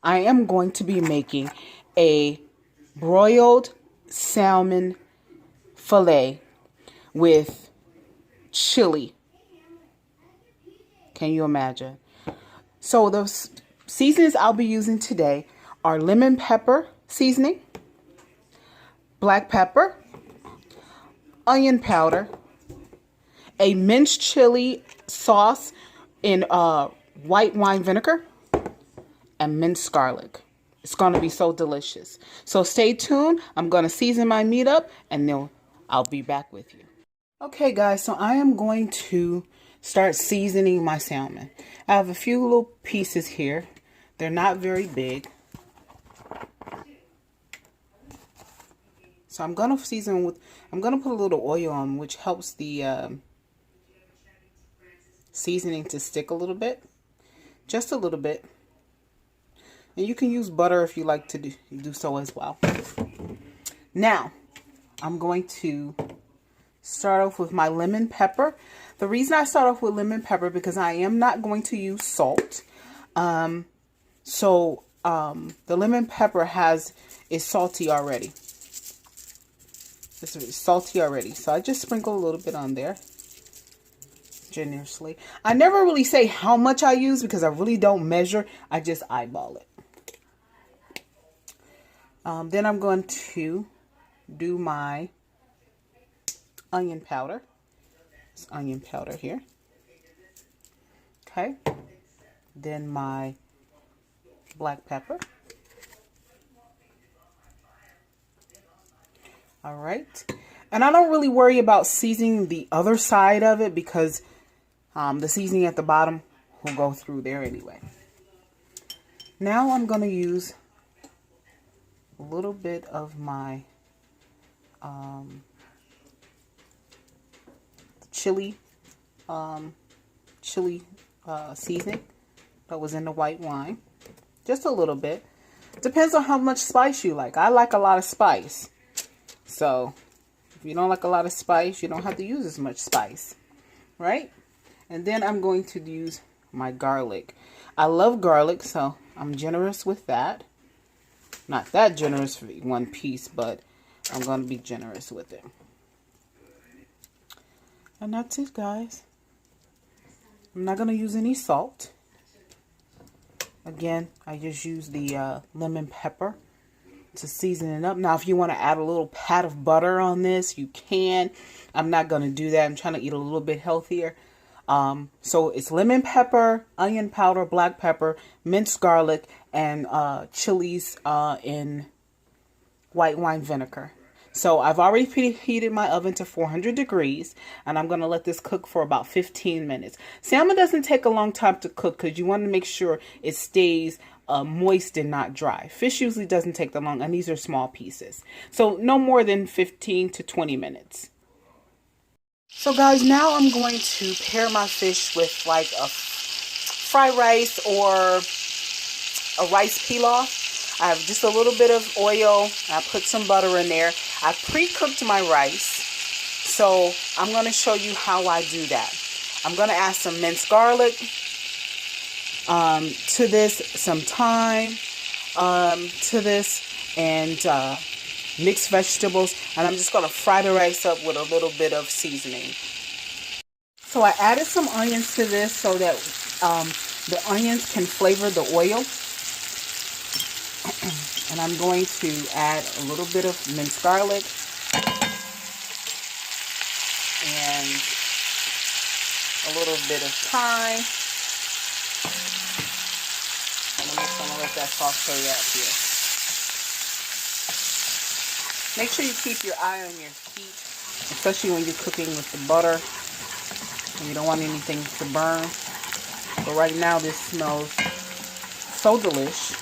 I am going to be making a broiled salmon fillet with chili. Can you imagine? So the seasonings I'll be using today are lemon pepper seasoning, black pepper, onion powder, a minced chili sauce in white wine vinegar, and minced garlic. It's going to be so delicious. So stay tuned. I'm going to season my meat up and then I'll be back with you. Okay guys, so I am going to start seasoning my salmon. I have a few little pieces here. They're not very big. So I'm going to season with, I'm going to put a little oil on, which helps the seasoning to stick a little bit. Just a little bit. And you can use butter if you like to do so as well. Now, I'm going to start off with my lemon pepper. The reason I start off with lemon pepper because I am not going to use salt. The lemon pepper is salty already. It's salty already. So I just sprinkle a little bit on there. Generously. I never really say how much I use because I really don't measure. I just eyeball it. Then I'm going to do my onion powder. It's onion powder here. Okay. Then my black pepper. All right. And I don't really worry about seasoning the other side of it because the seasoning at the bottom will go through there anyway. Now I'm going to use a little bit of my chili seasoning that was in the white wine. Just a little bit. Depends on how much spice you like. I like a lot of spice. So if you don't like a lot of spice, you don't have to use as much spice. Right? And then I'm going to use my garlic. I love garlic, so I'm generous with that. Not that generous for one piece, but I'm going to be generous with it. And that's it, guys. I'm not going to use any salt. Again, I just use the lemon pepper to season it up. Now, if you want to add a little pat of butter on this, you can. I'm not going to do that. I'm trying to eat a little bit healthier. So it's lemon pepper, onion powder, black pepper, minced garlic, and chilies in white wine vinegar. So I've already preheated my oven to 400 degrees, and I'm going to let this cook for about 15 minutes. Salmon doesn't take a long time to cook because you want to make sure it stays moist and not dry. Fish usually doesn't take that long, and these are small pieces. So no more than 15 to 20 minutes. So guys, now I'm going to pair my fish with like a fried rice or a rice pilaf. I have just a little bit of oil. I put some butter in there. I pre-cooked my rice. So I'm going to show you how I do that. I'm going to add some minced garlic to this, some thyme to this, and mixed vegetables, and I'm just going to fry the rice up with a little bit of seasoning. So I added some onions to this so that the onions can flavor the oil. And I'm going to add a little bit of minced garlic and a little bit of thyme. I'm just going to let that saute up here. Make sure you keep your eye on your heat, especially when you're cooking with the butter. And you don't want anything to burn. But right now this smells so delish.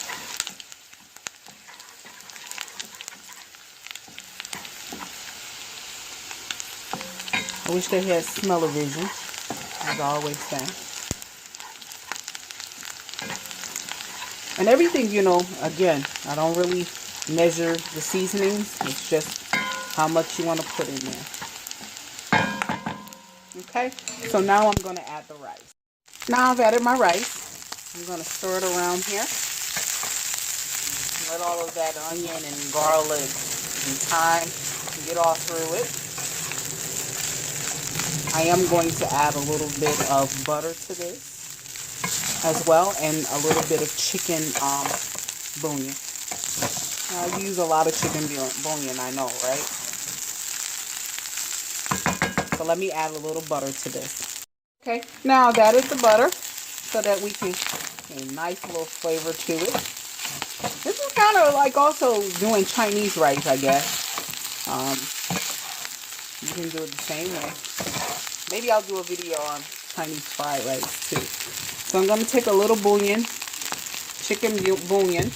I wish they had smell-o-vision, as I always say. And everything, you know, again, I don't really measure the seasonings. It's just how much you want to put in there. Okay, so now I'm going to add the rice. Now I've added my rice. I'm going to stir it around here. Let all of that onion and garlic and thyme get all through it. I am going to add a little bit of butter to this as well, and a little bit of chicken bouillon. I use a lot of chicken bouillon, I know, right? So let me add a little butter to this. Okay, now that is the butter so that we can get a nice little flavor to it. This is kind of like also doing Chinese rice, I guess. You can do it the same way. Maybe I'll do a video on Chinese fried rice too. So I'm going to take a little bouillon, chicken bouillon,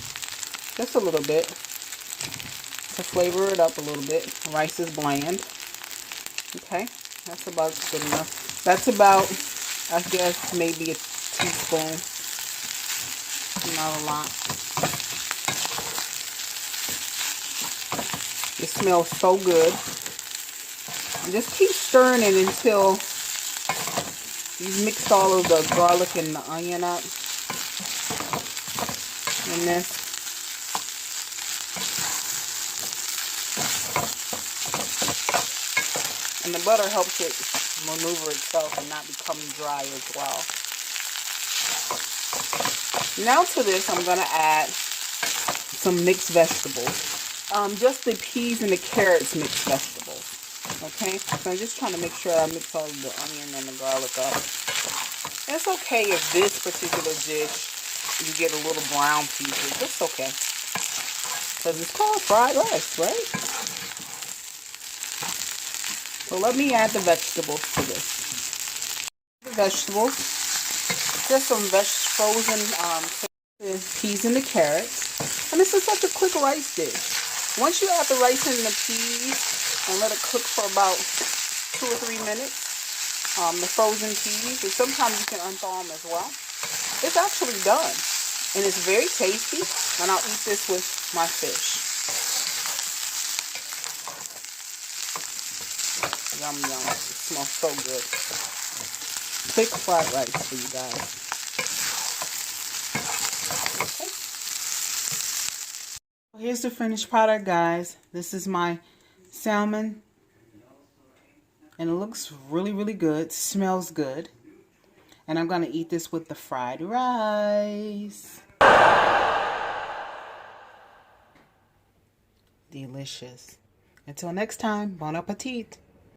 just a little bit, to flavor it up a little bit. Rice is bland. Okay, that's about good enough. That's about, I guess, maybe a teaspoon. Not a lot. It smells so good. And just keep stirring it until you've mixed all of the garlic and the onion up in this. And the butter helps it maneuver itself and not become dry as well. Now to this, I'm going to add some mixed vegetables. Just the peas and the carrots mixed vegetables. Okay, so I'm just trying to make sure I mix all of the onion and the garlic up. And it's okay if this particular dish, you get a little brown pieces. It's okay. Because it's called fried rice, right? So let me add the vegetables to this. The vegetables. Just some frozen peas and the carrots. And this is such a quick rice dish. Once you add the rice and the peas and let it cook for about 2 or 3 minutes, the frozen peas, and sometimes you can unthaw them as well. It's actually done. And it's very tasty. And I'll eat this with my fish. Yum, yum. It smells so good. Quick fried rice for you guys. Okay. Here's the finished product, guys. This is my salmon. And it looks really, really good. Smells good. And I'm going to eat this with the fried rice. Delicious. Until next time, bon appetit.